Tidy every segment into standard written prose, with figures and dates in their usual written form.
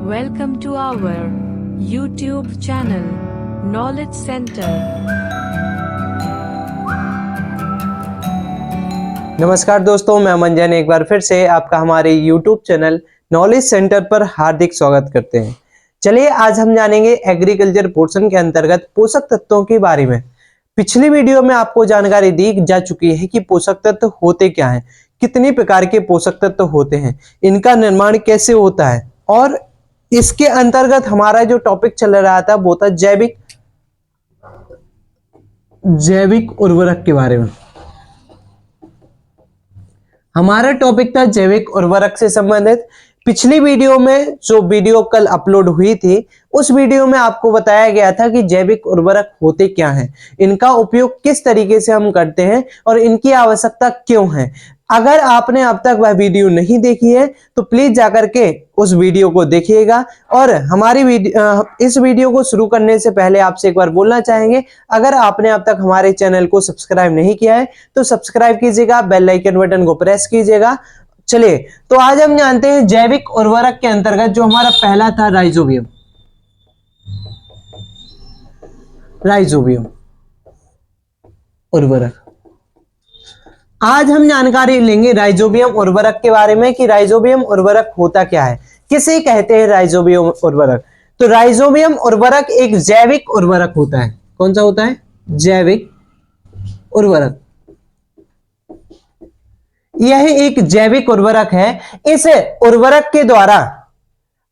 Welcome to our YouTube channel, Knowledge Center. नमस्कार दोस्तों, मैं मंजन एक बार फिर से आपका हमारे YouTube चैनल नॉलेज सेंटर पर हार्दिक स्वागत करते हैं। चलिए आज हम जानेंगे एग्रीकल्चर पोर्शन के अंतर्गत पोषक तत्वों के बारे में। पिछली वीडियो में आपको जानकारी दी जा चुकी है कि पोषक तत्व होते क्या हैं, कितनी प्रकार के पोषक तत्व होते हैं, इनका निर्माण कैसे होता है, और इसके अंतर्गत हमारा जो टॉपिक चल रहा था वो था जैविक उर्वरक के बारे में। हमारा टॉपिक था जैविक उर्वरक से संबंधित। पिछली वीडियो में जो वीडियो कल अपलोड हुई थी उस वीडियो में आपको बताया गया था कि जैविक उर्वरक होते क्या हैं, इनका उपयोग किस तरीके से हम करते हैं और इनकी आवश्यकता क्यों है। अगर आपने अब तक वह वीडियो नहीं देखी है तो प्लीज जाकर के उस वीडियो को देखिएगा। और हमारी इस वीडियो को शुरू करने से पहले आपसे एक बार बोलना चाहेंगे, अगर आपने अब तक हमारे चैनल को सब्सक्राइब नहीं किया है तो सब्सक्राइब कीजिएगा, बेल आइकन बटन को प्रेस कीजिएगा। चलिए तो आज हम जानते हैं जैविक उर्वरक के अंतर्गत जो हमारा पहला था राइजोबियम उर्वरक। आज हम जानकारी लेंगे राइजोबियम उर्वरक के बारे में कि राइजोबियम उर्वरक होता क्या है, किसे कहते हैं राइजोबियम उर्वरक। तो राइजोबियम उर्वरक एक जैविक उर्वरक होता है। कौन सा होता है? जैविक उर्वरक। यह एक जैविक उर्वरक है। इस उर्वरक के द्वारा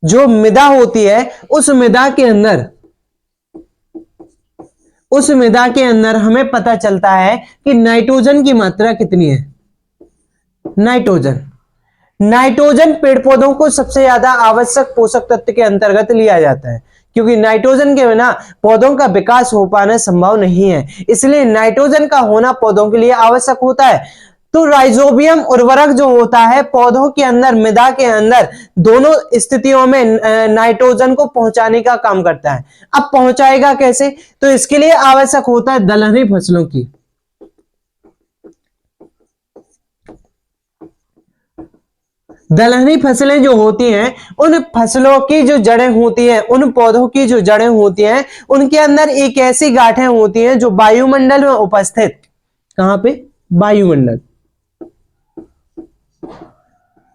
जो मृदा होती है उस मृदा के अंदर हमें पता चलता है कि नाइट्रोजन की मात्रा कितनी है। नाइट्रोजन पेड़ पौधों को सबसे ज्यादा आवश्यक पोषक तत्व के अंतर्गत लिया जाता है, क्योंकि नाइट्रोजन के बिना पौधों का विकास हो पाना संभव नहीं है, इसलिए नाइट्रोजन का होना पौधों के लिए आवश्यक होता है। तो राइजोबियम उर्वरक जो होता है पौधों के अंदर, मृदा के अंदर दोनों स्थितियों में नाइट्रोजन को पहुंचाने का काम करता है। अब पहुंचाएगा कैसे? तो इसके लिए आवश्यक होता है दलहनी फसलों की। दलहनी फसलें जो होती हैं, उन फसलों की जो जड़ें होती हैं, उन पौधों की जो जड़ें होती हैं, उनके अंदर एक ऐसी गांठें होती हैं जो वायुमंडल में उपस्थित, कहां पे?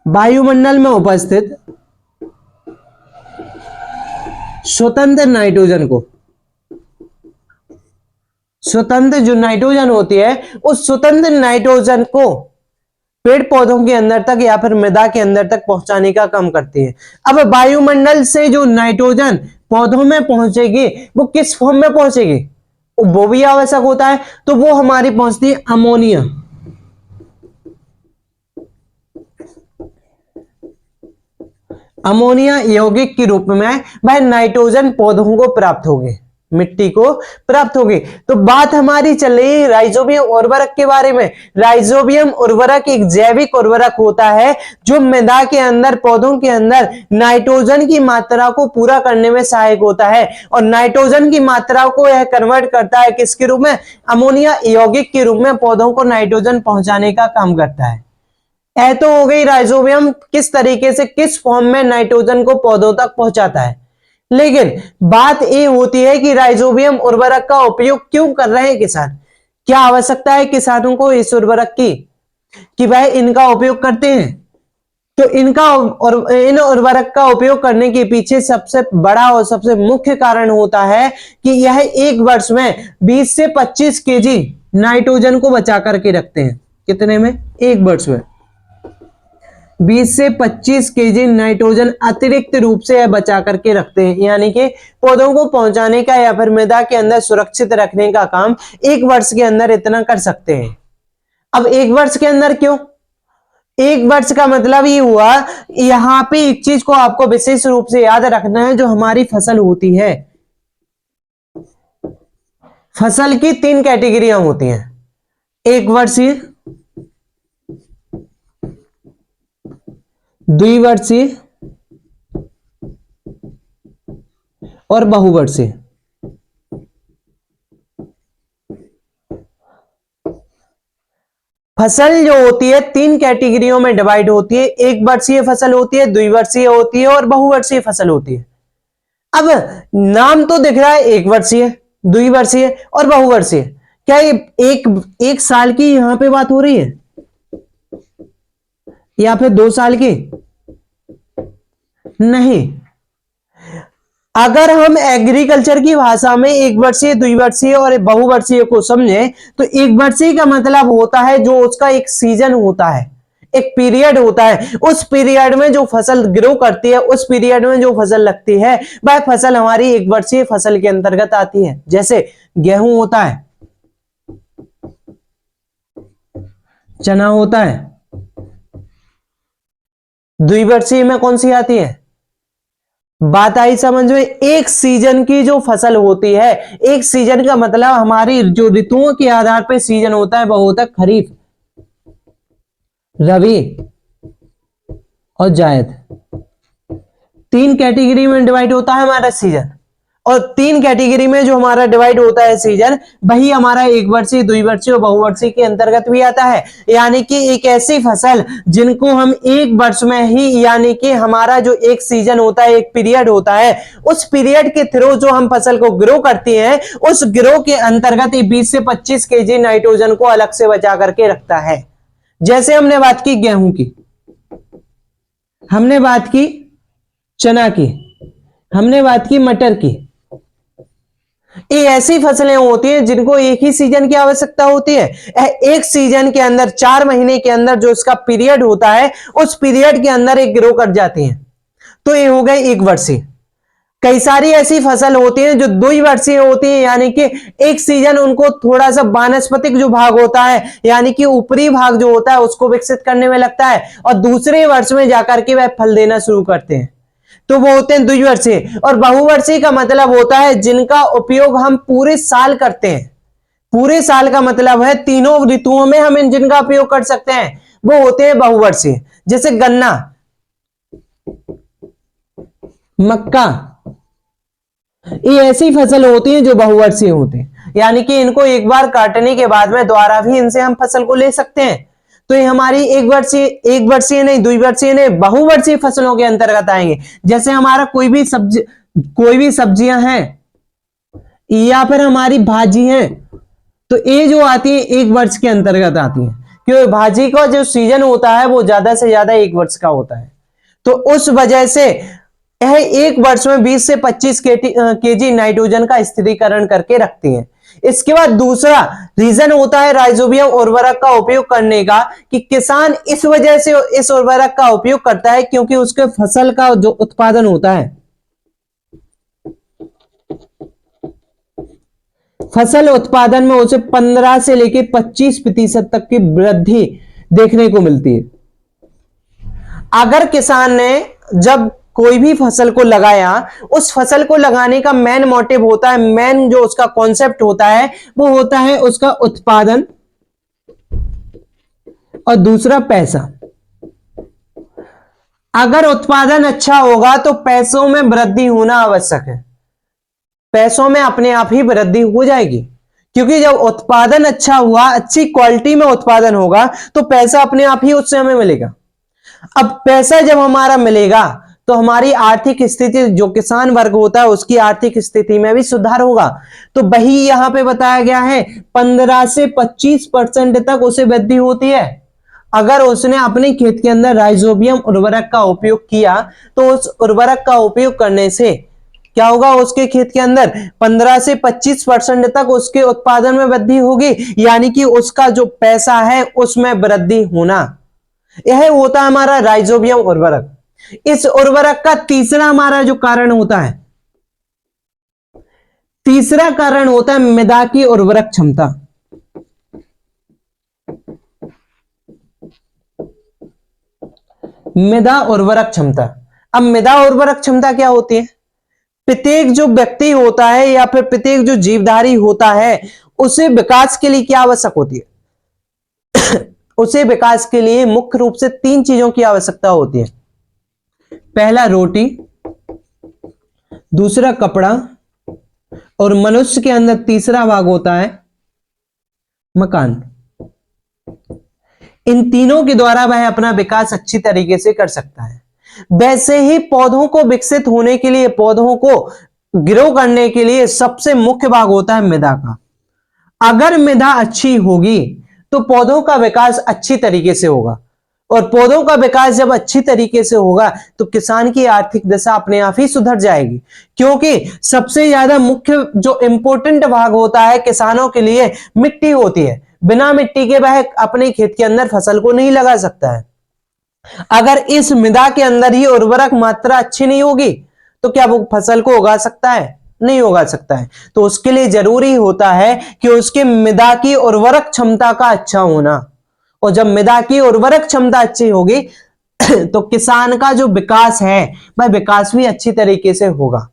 वायुमंडल में उपस्थित स्वतंत्र जो नाइट्रोजन होती है उस स्वतंत्र नाइट्रोजन को पेड़ पौधों के अंदर तक या फिर मृदा के अंदर तक पहुंचाने का काम करती है। अब वायुमंडल से जो नाइट्रोजन पौधों में पहुंचेगी वो किस फॉर्म में पहुंचेगी, वो भी आवश्यक होता है। तो वो हमारी पहुंचती है अमोनिया यौगिक के रूप में वह नाइट्रोजन पौधों को प्राप्त होगी, मिट्टी को प्राप्त होगी। तो बात हमारी चल रही है राइजोबियम उर्वरक के बारे में। राइजोबियम उर्वरक एक जैविक उर्वरक होता है जो मृदा के अंदर, पौधों के अंदर नाइट्रोजन की मात्रा को पूरा करने में सहायक होता है, और नाइट्रोजन की मात्रा को यह कन्वर्ट करता है किसके रूप में? अमोनिया यौगिक के रूप में पौधों को नाइट्रोजन पहुंचाने का काम करता है। यह तो हो गई राइजोबियम किस तरीके से, किस फॉर्म में नाइट्रोजन को पौधों तक पहुंचाता है। लेकिन बात ये होती है कि राइजोबियम उर्वरक का उपयोग क्यों कर रहे हैं किसान, क्या आवश्यकता है किसानों को इस उर्वरक की कि वह इनका उपयोग करते हैं। तो इन उर्वरक का उपयोग करने के पीछे सबसे बड़ा और सबसे मुख्य कारण होता है कि यह एक वर्ष में 20 से 25 केजी नाइट्रोजन को बचा करके रखते हैं। कितने में? एक वर्ष में 20 से 25 केजी नाइट्रोजन अतिरिक्त रूप से बचा करके रखते हैं, यानी कि पौधों को पहुंचाने का या फिर मृदा के अंदर सुरक्षित रखने का काम एक वर्ष के अंदर इतना कर सकते हैं। अब एक वर्ष के अंदर क्यों? एक वर्ष का मतलब ये हुआ, यहां पे एक चीज को आपको विशेष रूप से याद रखना है, जो हमारी फसल होती है, फसल की 3 कैटेगरियां होती हैं, एक वर्षीय, द्विवर्षीय और बहुवर्षीय। फसल जो होती है तीन कैटेगरियों में डिवाइड होती है, एक वर्षीय फसल होती है, द्विवर्षीय होती है और बहुवर्षीय फसल होती है। अब नाम तो दिख रहा है एक वर्षीय, द्विवर्षीय और बहुवर्षीय। क्या ये एक साल की यहां पे बात हो रही है या फिर 2 साल की? नहीं। अगर हम एग्रीकल्चर की भाषा में एक वर्षीय, द्विवर्षीय और बहुवर्षीय को समझे तो एक वर्षीय का मतलब होता है जो उसका एक सीजन होता है, एक पीरियड होता है, उस पीरियड में जो फसल ग्रो करती है, उस पीरियड में जो फसल लगती है वह फसल हमारी एक वर्षीय फसल के अंतर्गत आती है। जैसे गेहूं होता है, चना होता है। द्विवर्षीय में कौन सी आती है? बात आई समझ में? एक सीजन की जो फसल होती है, एक सीजन का मतलब हमारी जो ऋतुओं के आधार पर सीजन होता है वह होता है खरीफ, रबी और जायद। तीन कैटेगरी में डिवाइड होता है हमारा सीजन, और तीन कैटेगरी में जो हमारा डिवाइड होता है सीजन वही हमारा एक वर्षीय, द्विवर्षीय और बहुवर्षीय के अंतर्गत भी आता है। यानी कि एक ऐसी फसल जिनको हम एक वर्ष में ही, यानी कि हमारा जो एक सीजन होता है, एक पीरियड होता है, उस पीरियड के थ्रू जो हम फसल को ग्रो करती हैं, उस ग्रो के अंतर्गत 20 से 25 केजी नाइट्रोजन को अलग से बचा करके रखता है। जैसे हमने बात की गेहूं की, हमने बात की चना की, हमने बात की मटर की। ये ऐसी फसलें होती हैं जिनको एक ही सीजन की आवश्यकता होती है। एक सीजन के अंदर 4 महीने के अंदर जो इसका पीरियड होता है, उस पीरियड के अंदर एक ग्रो कर जाती हैं। तो ये हो गए एक वर्षीय। कई सारी ऐसी फसल होती हैं जो द्विवर्षीय होती हैं, यानी कि एक सीजन उनको थोड़ा सा वानस्पतिक जो भाग होता है, यानी कि ऊपरी भाग जो होता है उसको विकसित करने में लगता है, और दूसरे वर्ष में जाकर के वह फल देना शुरू करते हैं, तो वो होते हैं द्विवर्षीय। और बहुवर्षीय का मतलब होता है जिनका उपयोग हम पूरे साल करते हैं। पूरे साल का मतलब है तीनों ऋतुओं में हम जिनका उपयोग कर सकते हैं, वो होते हैं बहुवर्षीय। जैसे गन्ना, मक्का, ये ऐसी फसल होती है जो बहुवर्षीय होते हैं, यानी कि इनको एक बार काटने के बाद में दोबारा भी इनसे हम फसल को ले सकते हैं। तो ये हमारी एक वर्षीय नहीं, द्विवर्षीय नहीं, बहुवर्षीय फसलों के अंतर्गत आएंगे। जैसे हमारा कोई भी सब्जियां हैं या फिर हमारी भाजी हैं, तो ये जो आती है एक वर्ष के अंतर्गत आती है, क्योंकि भाजी का जो सीजन होता है वो ज्यादा से ज्यादा एक वर्ष का होता है। तो उस वजह से यह एक वर्ष में 20 से 25 केजी नाइट्रोजन का स्थिरीकरण करके रखती हैं। इसके बाद दूसरा रीजन होता है राइजोबियम उर्वरक का उपयोग करने का, कि किसान इस वजह से इस उर्वरक का उपयोग करता है क्योंकि उसके फसल का जो उत्पादन होता है, फसल उत्पादन में उसे 15 से लेकर 25% तक की वृद्धि देखने को मिलती है। अगर किसान ने जब कोई भी फसल को लगाया, उस फसल को लगाने का मेन मोटिव होता है, मेन जो उसका कॉन्सेप्ट होता है वो होता है उसका उत्पादन, और दूसरा पैसा। अगर उत्पादन अच्छा होगा तो पैसों में वृद्धि होना आवश्यक है, पैसों में अपने आप ही वृद्धि हो जाएगी, क्योंकि जब उत्पादन अच्छा हुआ, अच्छी क्वालिटी में उत्पादन होगा तो पैसा अपने आप ही उससे हमें मिलेगा। अब पैसा जब हमारा मिलेगा तो हमारी आर्थिक स्थिति, जो किसान वर्ग होता है उसकी आर्थिक स्थिति में भी सुधार होगा। तो वही यहां पे बताया गया है 15 से 25% तक उसे वृद्धि होती है अगर उसने अपने खेत के अंदर राइजोबियम उर्वरक का उपयोग किया। तो उस उर्वरक का उपयोग करने से क्या होगा, उसके खेत के अंदर 15 से 25% तक उसके उत्पादन में वृद्धि होगी, यानी कि उसका जो पैसा है उसमें वृद्धि होना। यह होता है हमारा राइजोबियम उर्वरक। इस उर्वरक का तीसरा हमारा जो कारण होता है, तीसरा कारण होता है मृदा की उर्वरक क्षमता। मृदा उर्वरक क्षमता। अब मृदा उर्वरक क्षमता क्या होती है? प्रत्येक जो व्यक्ति होता है या फिर प्रत्येक जो जीवधारी होता है, उसे विकास के लिए क्या आवश्यक होती है? उसे विकास के लिए मुख्य रूप से 3 चीजों की आवश्यकता होती है। पहला रोटी, दूसरा कपड़ा, और मनुष्य के अंदर तीसरा भाग होता है मकान। इन तीनों के द्वारा वह अपना विकास अच्छी तरीके से कर सकता है। वैसे ही पौधों को विकसित होने के लिए, पौधों को ग्रो करने के लिए सबसे मुख्य भाग होता है मृदा का। अगर मृदा अच्छी होगी तो पौधों का विकास अच्छी तरीके से होगा, और पौधों का विकास जब अच्छी तरीके से होगा तो किसान की आर्थिक दशा अपने आप ही सुधर जाएगी, क्योंकि सबसे ज्यादा मुख्य जो इंपॉर्टेंट भाग होता है किसानों के लिए मिट्टी होती है। बिना मिट्टी के वह अपने खेत के अंदर फसल को नहीं लगा सकता है। अगर इस मृदा के अंदर ही उर्वरक मात्रा अच्छी नहीं होगी तो क्या वो फसल को उगा सकता है? नहीं उगा सकता है। तो उसके लिए जरूरी होता है कि उसके मृदा की उर्वरक क्षमता का अच्छा होना, और जब मृदा की उर्वरक क्षमता अच्छी होगी तो किसान का जो विकास है वह विकास भी अच्छी तरीके से होगा।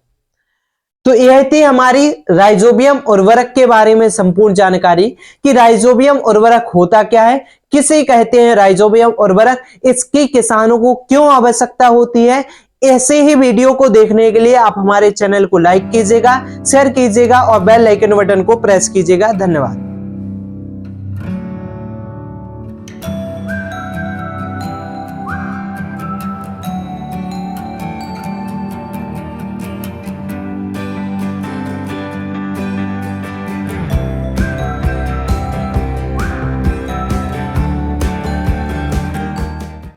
तो यह थी हमारी राइजोबियम उर्वरक के बारे में संपूर्ण जानकारी कि राइजोबियम उर्वरक होता क्या है, किसे कहते हैं राइजोबियम उर्वरक, इसकी किसानों को क्यों आवश्यकता होती है। ऐसे ही वीडियो को देखने के लिए आप हमारे चैनल को लाइक कीजिएगा, शेयर कीजिएगा और बेल आइकन बटन को प्रेस कीजिएगा। धन्यवाद।